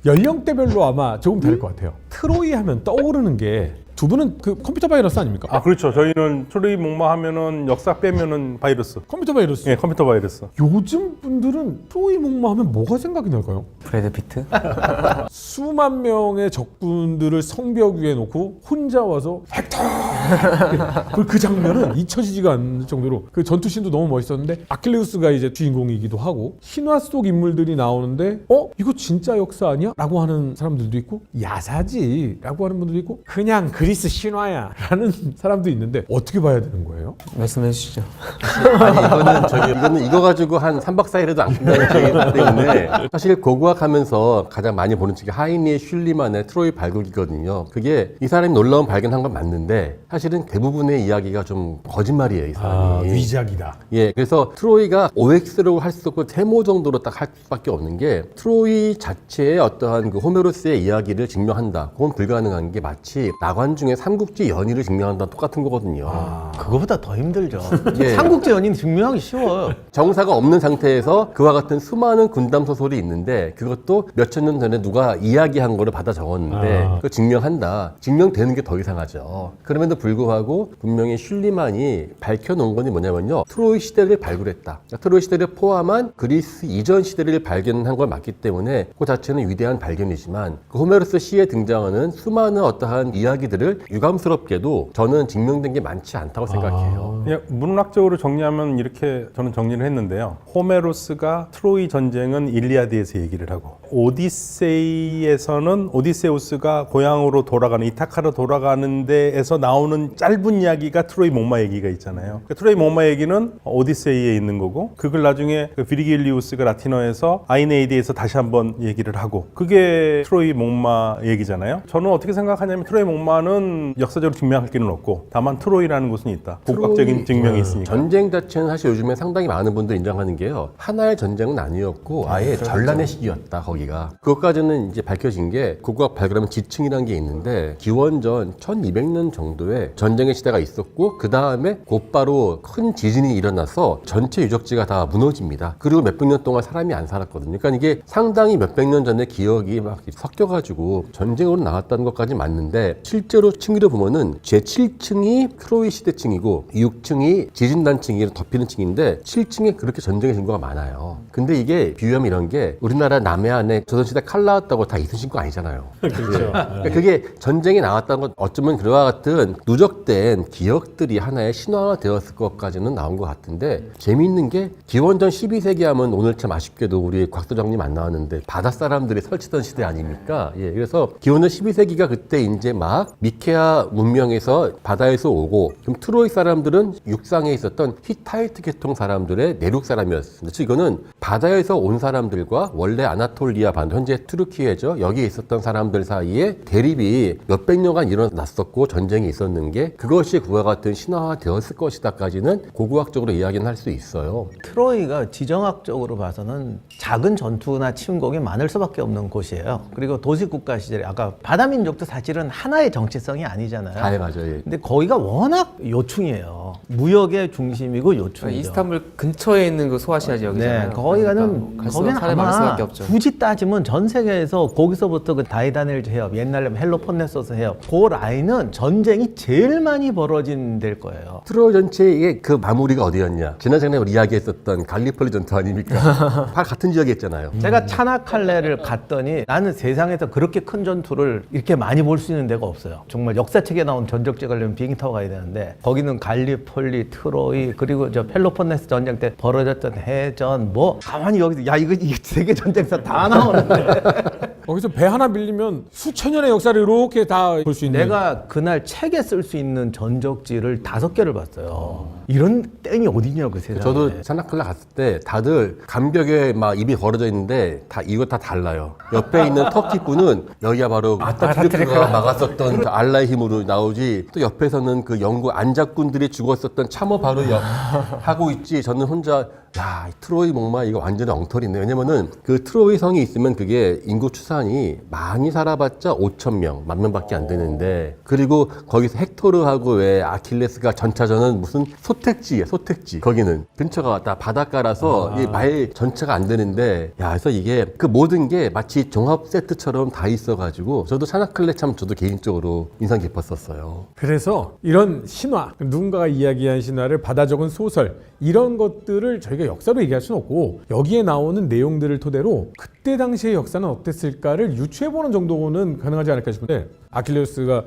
연령대별로 아마 조금 다를 것 같아요. 트로이 하면 떠오르는 게 두 분은 그 컴퓨터 바이러스 아닙니까? 아 그렇죠. 저희는 트로이 목마 하면은 역사 빼면은 바이러스. 컴퓨터 바이러스. 예, 컴퓨터 바이러스. 요즘 분들은 트로이 목마 하면 뭐가 생각이 날까요? 브래드 피트? 수만 명의 적군들을 성벽 위에 놓고 혼자 와서 헥터! 그 장면은 잊혀지지가 않을 정도로 그 전투씬도 너무 멋있었는데 아킬레우스가 이제 주인공이기도 하고 신화 속 인물들이 나오는데 이거 진짜 역사 아니야? 라고 하는 사람들도 있고 야사지 라고 하는 분들도 있고 그냥 그리스 신화야 라는 사람도 있는데 어떻게 봐야 되는 거예요? 말씀해 주시죠. 아니 이거는 이거 가지고 한 3박 4일에도 안 끝나는 책이기 때문에 사실 고고학하면서 가장 많이 보는 책이 하이니 슐리만의 트로이 발굴기거든요. 그게 이 사람이 놀라운 발견한 건 맞는데 사실은 대부분의 이야기가 좀 거짓말이에요, 이 사람이. 위작이다. 예, 그래서 트로이가 OX라고 할 수 없고 세모 정도로 딱 할 수밖에 없는 게 트로이 자체의 어떠한 그 호메로스의 이야기를 증명한다. 그건 불가능한 게 마치 나관 중에 삼국지 연의를 증명한다 똑같은 거거든요. 그거보다 더 힘들죠. 예. 삼국지 연인 증명하기 쉬워요. 정사가 없는 상태에서 그와 같은 수많은 군담 소설이 있는데 그것도 몇천 년 전에 누가 이야기한 거를 받아 적었는데 그거 증명한다. 증명되는 게 더 이상하죠. 그럼에도 불구하고 분명히 슐리만이 밝혀놓은 건 뭐냐면요. 트로이 시대를 발굴했다. 그러니까 트로이 시대를 포함한 그리스 이전 시대를 발견한 걸 맞기 때문에 그 자체는 위대한 발견이지만 그 호메로스 시에 등장하는 수많은 어떠한 이야기들을 유감스럽게도 저는 증명된 게 많지 않다고 생각해요. 그냥 문학적으로 정리하면 이렇게 저는 정리를 했는데요. 호메로스가 트로이 전쟁은 일리아드에서 얘기를 하고 오디세이에서는 오디세우스가 고향으로 돌아가는 이타카로 돌아가는 데에서 나오는 짧은 이야기가 트로이 목마 얘기가 있잖아요. 그 트로이 목마 얘기는 오디세이에 있는 거고 그걸 나중에 그 비리길리우스가 라틴어에서 아이네이드에서 다시 한번 얘기를 하고 그게 트로이 목마 얘기잖아요. 저는 어떻게 생각하냐면 트로이 목마는 역사적으로 증명할 길은 없고 다만 트로이라는 곳은 있다. 복각적인 증명이 있으니까. 전쟁 자체는 사실 요즘에 상당히 많은 분들이 인정하는 게요. 하나의 전쟁은 아니었고 아예 전란의 시기였다, 거기가. 그것까지는 이제 밝혀진 게 고고학 발굴하면 지층이라는 게 있는데 기원전 1200년 정도의 전쟁의 시대가 있었고 그 다음에 곧바로 큰 지진이 일어나서 전체 유적지가 다 무너집니다. 그리고 몇백 년 동안 사람이 안 살았거든요. 그러니까 이게 상당히 몇백 년 전의 기억이 막 섞여가지고 전쟁으로 나왔다는 것까지 맞는데 실제로 층위를 보면은 제7층이 트로이 시대층이고 6층이 지진단층이 덮이는 층인데 7층에 그렇게 전쟁의 증거가 많아요. 근데 이게 비유하면 이런 게 우리나라 남해안에 조선시대 칼 나왔다고 다 이순신 거 아니잖아요. 그렇죠. 그러니까 그게 전쟁이 나왔다는 건 어쩌면 그와 같은 누적된 기억들이 하나의 신화가 되었을 것까지는 나온 것 같은데 재미있는 게 기원전 12세기 하면 오늘 참 아쉽게도 우리 곽소장님 안 나왔는데 바다 사람들이 설치던 시대 아닙니까? 예, 그래서 기원전 12세기가 그때 이제 막 미케아 문명에서 바다에서 오고 그럼 트로이 사람들은 육상에 있었던 히타이트 계통 사람들의 내륙 사람이었습니다. 즉 이거는 바다에서 온 사람들과 원래 아나톨리아 반도 현재 투르키예죠. 여기에 있었던 사람들 사이에 대립이 몇백 년간 일어났었고 전쟁이 있었는 게 그것이 그와 같은 신화화 되었을 것이다까지는 고고학적으로 이야기는 할 수 있어요. 트로이가 지정학적으로 봐서는 작은 전투나 침공이 많을 수밖에 없는 곳이에요. 그리고 도시국가 시절에 아까 바다민족도 사실은 하나의 정체성이 아니잖아요. 아, 맞아요. 예. 근데 거기가 워낙 요충이에요. 무역의 중심이고 요충이죠. 이스탄불 근처에 있는 그 소아시아 지역이잖아요. 네, 거기가는 그러니까 갈수록 거기는 사람이 많을 아마 수밖에 없죠. 굳이 따지면 전 세계에서 거기서부터 그 다이다넬즈 해협, 옛날에 헬로폰네소스 해협, 그 라인은 전쟁이 제일 많이 벌어진 데일 거예요. 트로이 전체의 그 마무리가 어디였냐? 지난 시간에 우리 이야기했었던 갈리폴리 전투 아닙니까? 다 같은 지역에 있잖아요. 제가 차나칼레를 갔더니 나는 세상에서 그렇게 큰 전투를 이렇게 많이 볼 수 있는 데가 없어요. 정말 역사책에 나온 전적지 가려면 비행기 타고 가야 되는데 거기는 갈리폴리, 트로이 그리고 저 펠로폰네스 전쟁 때 벌어졌던 해전 뭐 가만히 여기서 야 이거 세계 전쟁사 다 나오는데 거기서 배 하나 밀리면 수천 년의 역사를 이렇게 다 볼 수 있는. 내가 그날 책에 쓸 수 있는 전적지를 5개를 봤어요. 이런 땡이 어디냐고 그 세상에. 저도 차나클라 갔을 때 다들 감벽에 막 입이 벌어져 있는데 다 이거 다 달라요. 옆에 있는 터키 군은 여기가 바로 아타투르크가 막았었던 그 알라의 힘으로 나오지 또 옆에서는 그 영국 안작군들이 죽었었던 참호 바로 하고 있지. 저는 혼자 야, 트로이 목마 이거 완전히 엉터리네. 왜냐면은 그 트로이 성이 있으면 그게 인구 추산이 많이 살아봤자 5,000명, 10,000명밖에 안 되는데 그리고 거기서 헥토르하고 왜 아킬레스가 전차전은 무슨 소 소택지. 거기는 근처가 다 바닷가라서 이 말 전체가 안 되는데, 야, 그래서 이게 그 모든 게 마치 종합 세트처럼 다 있어가지고 저도 차나클레 참 저도 개인적으로 인상 깊었었어요. 그래서 이런 신화, 누군가가 이야기한 신화를 받아 적은 소설, 이런 것들을 저희가 역사로 얘기할 수는 없고 여기에 나오는 내용들을 토대로 그때 당시의 역사는 어땠을까를 유추해보는 정도는 가능하지 않을까 싶은데, 아킬레우스가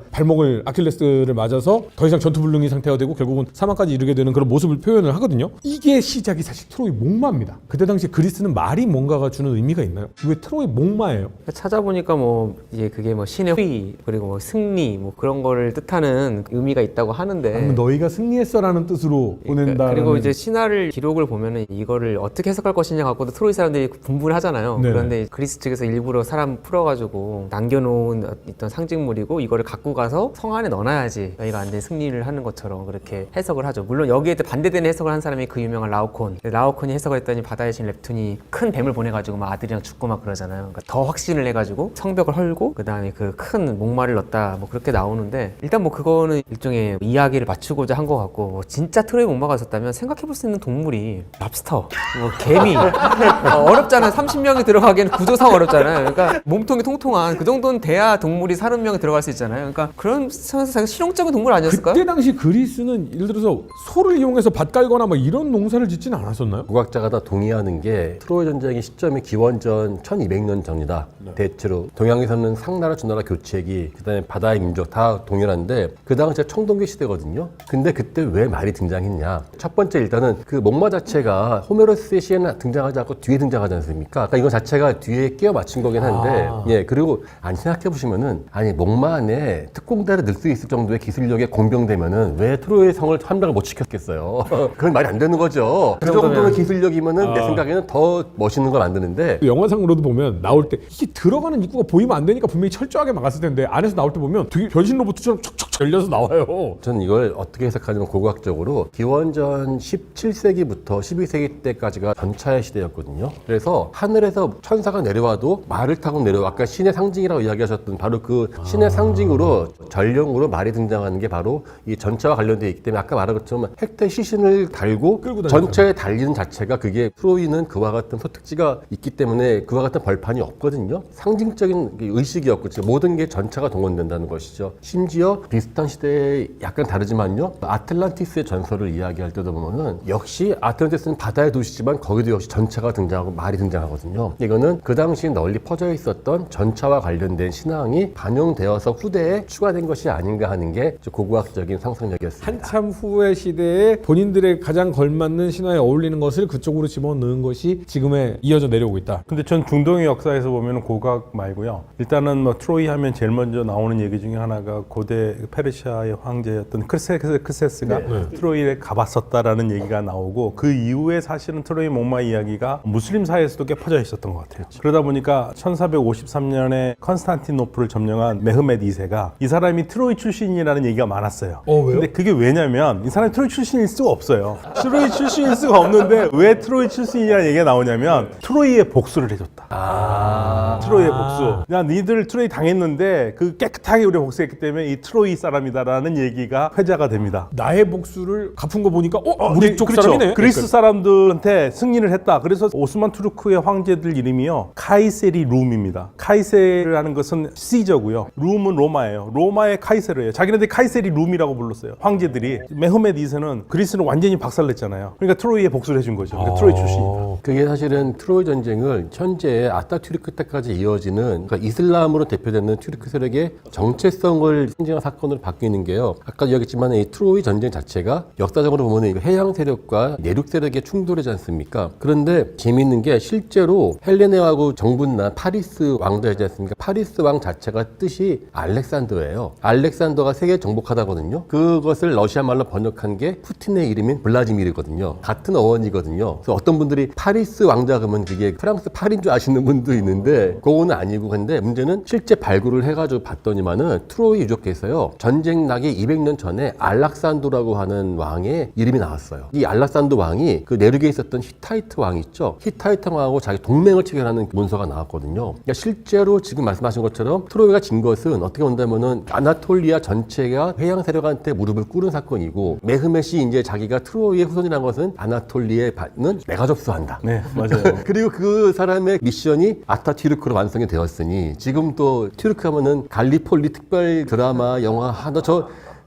아킬레스를 맞아서 더 이상 전투불능이 상태가 되고 결국은 사망까지 이르게 되는 그런 모습을 표현을 하거든요. 이게 시작이 사실 트로이 목마입니다. 그때 당시 그리스는 말이 뭔가가 주는 의미가 있나요? 왜 트로이 목마예요? 찾아보니까 뭐 이제 그게 뭐 신의 후위 그리고 뭐 승리 뭐 그런 거를 뜻하는 의미가 있다고 하는데, 아니면 너희가 승리했어라는 뜻으로 보낸다. 그리고 이제 신화를 기록을 보면은 이거를 어떻게 해석할 것이냐 갖고도 트로이 사람들이 분분을 하잖아요. 네네. 그런데 그리스 측에서 일부러 사람 풀어가지고 남겨놓은 어떤 상징물이고 이거를 갖고 가서 성 안에 넣어놔야지 너희가 완전히 승리를 하는 것처럼 그렇게 해석을 하죠. 물론 여기에 반대되는 해석을 한 사람이 그 유명한 라오콘이 해석을 했더니 바다의 신 nep툰이 큰 뱀을 보내가지고 막 아들이랑 죽고 막 그러잖아요. 그러니까 더 확신을 해가지고 성벽을 헐고 그 다음에 그 큰 목마를 넣었다 뭐 그렇게 나오는데, 일단 뭐 그거는 일종의 이야기를 맞추고자 한 것 같고, 뭐 진짜 트로이 목마가 있었다면 생각해볼 수 있는 동물이 랍스터, 뭐 개미 어렵잖아요. 30명이 들어가기에는 구조상 어렵잖아요. 그러니까 몸통이 통통한 그 정도는 돼야 동물이 30명이 들어갈 수 있잖아요. 그러니까 그런 상황에서 실용적인 동물 아니었을까요? 그때 당시 그리스는 예를 들어서 소를 이용해서 밭 깔거나 막 이런 농사를 짓지는 않았었나요? 국학자가 다 동의하는 게 트로이 전쟁의 시점이 기원전 1200년 전이다. 대체로 동양에서는 상나라 주나라 교체기, 그다음에 바다의 민족 다 동일한데 그 당시에 청동기 시대거든요. 근데 그때 왜 말이 등장했냐? 첫 번째 일단은 그 목마 자체가 호메로스의 시에는 등장하지 않고 뒤에 등장하지 않습니까? 그러니까 이거 자체가 뒤에 끼워 맞춘 거긴 한데, 예, 그리고 생각해 보시면은 목마 안에 특공대를 넣을 수 있을 정도의 기술력에 공병되면은 왜 트로이의 성을 함락을 못 시켰겠어요? 그건 말이 안 되는 거죠. 그 정도의 기술력이면은 내 생각에는 더 멋있는 걸 만드는데, 영화상으로도 보면 나올 때 이게 들어가는 입구가 보이면 안 되니까 분명히 철저하게 막았을 텐데 안에서 나올 때 보면 되게 변신 로봇처럼 척척 열려서 나와요. 저는 이걸 어떻게 해석하냐면 고고학적으로 기원전 17세기부터 12세기 때까지가 전차의 시대였거든요. 그래서 하늘에서 천사가 내려와도 말을 타고 내려와, 아까 신의 상징이라고 이야기하셨던 바로 그 신의 상징으로 전령으로 말이 등장하는 게 바로 이 전차와 관련되어 있기 때문에 아까 말한 것처럼 핵대 시신을 달고 끌고 다니잖아요. 전차에 달리는 자체가 그게 트로이는 그와 같은 소특지가 있기 때문에 그와 같은 벌판이 없거든요. 상징적인 의식이었고 모든 게 전차가 동원된다는 것이죠. 심지어 비슷한 시대에 약간 다르지만요, 아틀란티스의 전설을 이야기할 때도 보면은 역시 아틀란티스는 바다의 도시지만 거기도 역시 전차가 등장하고 말이 등장하거든요. 이거는 그 당시 널리 퍼져 있었던 전차와 관련된 신앙이 반영되어서 후대에 추가된 것이 아닌가 하는 게 고고학적인 상상력이었습니다. 한참 후의 시대에 본인들의 가장 걸맞는 신화에 어울리는 것을 그쪽으로 집어넣은 것이 지금에 이어져 내려오고 있다. 근데 전 중동의 역사에서 보면 고각 말고요. 일단은 뭐 트로이 하면 제일 먼저 나오는 얘기 중에 하나가 고대 페르시아의 황제였던 크세스가 트로이에 가봤었다라는 얘기가 나오고, 그 이후에 사실은 트로이 목마 이야기가 무슬림 사회에서도 꽤 퍼져 있었던 것 같아요. 그러다 보니까 1453년에 컨스탄티노플을 점령한 메흐메드 2세가 이 사람이 트로이 출신이라는 얘기가 많았어요. 왜요? 근데 그게 왜냐면 이 사람이 트로이 출신일 수가 없어요. 트로이 출신일 수가 없는데 왜 트로이 출신이라는 얘기가 나오냐면 트로이의 복수를 해줬다. 트로이의 복수. 야, 니들 트로이 당했는데 그 깨끗하게 우리가 복수했기 때문에 이 트로이 사람이다라는 얘기가 회자가 됩니다. 나의 복수를 갚은 거 보니까 우리 쪽 그렇죠. 사람이네. 그리스 사람들한테 승리를 했다. 그래서 오스만 투르크의 황제들 이름이요, 카이세리 룸입니다. 카이세르라는 것은 시저고요. 룸은 로마예요. 로마의 카이세르예요. 자기네들이 카이세리 룸이라고 불렀어요. 황제들이. 메흐메드 2세는 그리스는 완전히 박살냈잖아요. 그러니까 트로이에 복수를 해준 거죠. 그러니까 트로이 출신이다. 그게 사실은 트로이 전쟁을 현재 아타투르크 때까지 이어지는, 그러니까 이슬람으로 대표되는 튀르크 세력의 정체성을 상징한 사건으로 바뀌는 게요, 아까 이야기했지만 이 트로이 전쟁 자체가 역사적으로 보면 해양 세력과 내륙 세력의 충돌이지 않습니까? 그런데 재미있는 게 실제로 헬레네하고 정분난 파리스 왕조이지 않습니까? 파리스 왕 자체가 뜻이 알렉산더예요. 알렉산더가 세계 정복하다거든요. 그것을 러시아 말로 번역한 게 푸틴의 이름인 블라디미르거든요. 같은 어원이거든요. 그래서 어떤 분들이 파리스 왕자금은 그게 프랑스 파리인 줄 아시는 분도 있는데 그거는 아니고 근데 문제는 실제 발굴을 해가지고 봤더니만은 트로이 유적지에서요 전쟁 나기 200년 전에 알락산도라고 하는 왕의 이름이 나왔어요. 이 알락산도 왕이 그 내륙에 있었던 히타이트 왕 있죠. 히타이트 왕하고 자기 동맹을 체결하는 문서가 나왔거든요. 그러니까 실제로 지금 말씀하신 것처럼 트로이가 진 것은 어떻게 본다면은 아나톨리아 전체가 해양 세력한테 무릎을 꿇은 사건이고 메흐멧이 이제 자기가 트로이의 후손이라는 것은 아나톨리아에 받는 내가 접수한다. 네, 맞아요. 그리고 그 사람의 미션이 아타튀르크로 완성이 되었으니 지금 또 튀르크 하면은 갈리폴리 특별 드라마 영화 하나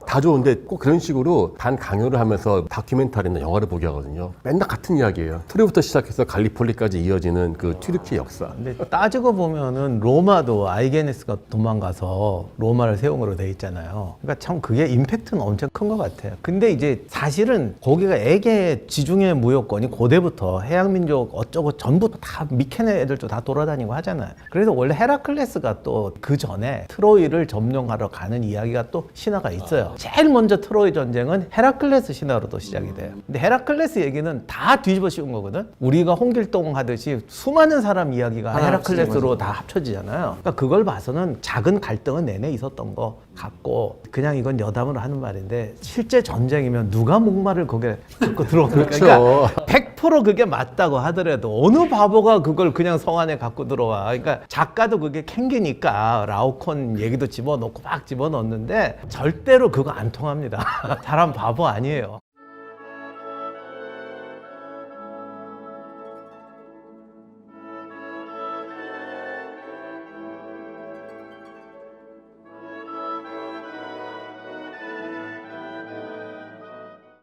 다 좋은데 꼭 그런 식으로 반강요를 하면서 다큐멘터리나 영화를 보게 하거든요. 맨날 같은 이야기예요. 트로이부터 시작해서 갈리폴리까지 이어지는 그 튀르키의 역사. 근데 따지고 보면은 로마도 아이게네스가 도망가서 로마를 세운 거로 돼 있잖아요. 그러니까 참 그게 임팩트는 엄청 큰 것 같아요. 근데 이제 사실은 거기가 에게 지중해 무역권이 고대부터 해양민족 어쩌고 전부 다 미케네 애들도 다 돌아다니고 하잖아요. 그래서 원래 헤라클레스가 또 그 전에 트로이를 점령하러 가는 이야기가 또 신화가 있어요. 제일 먼저 트로이 전쟁은 헤라클레스 신화로도 시작이 돼요. 근데 헤라클레스 얘기는 다 뒤집어 씌운 거거든. 우리가 홍길동 하듯이 수많은 사람 이야기가 헤라클레스로 다 합쳐지잖아요. 그러니까 그걸 봐서는 작은 갈등은 내내 있었던 거 같고 그냥 이건 여담으로 하는 말인데 실제 전쟁이면 누가 목마를 거기에 갖고 들어옵니까? 그렇죠. 그러니까 100% 그게 맞다고 하더라도 어느 바보가 그걸 그냥 성 안에 갖고 들어와. 그러니까 작가도 그게 캥기니까 라오콘 얘기도 집어넣고 막 집어넣는데 절대로 그거 안 통합니다. 사람 바보 아니에요.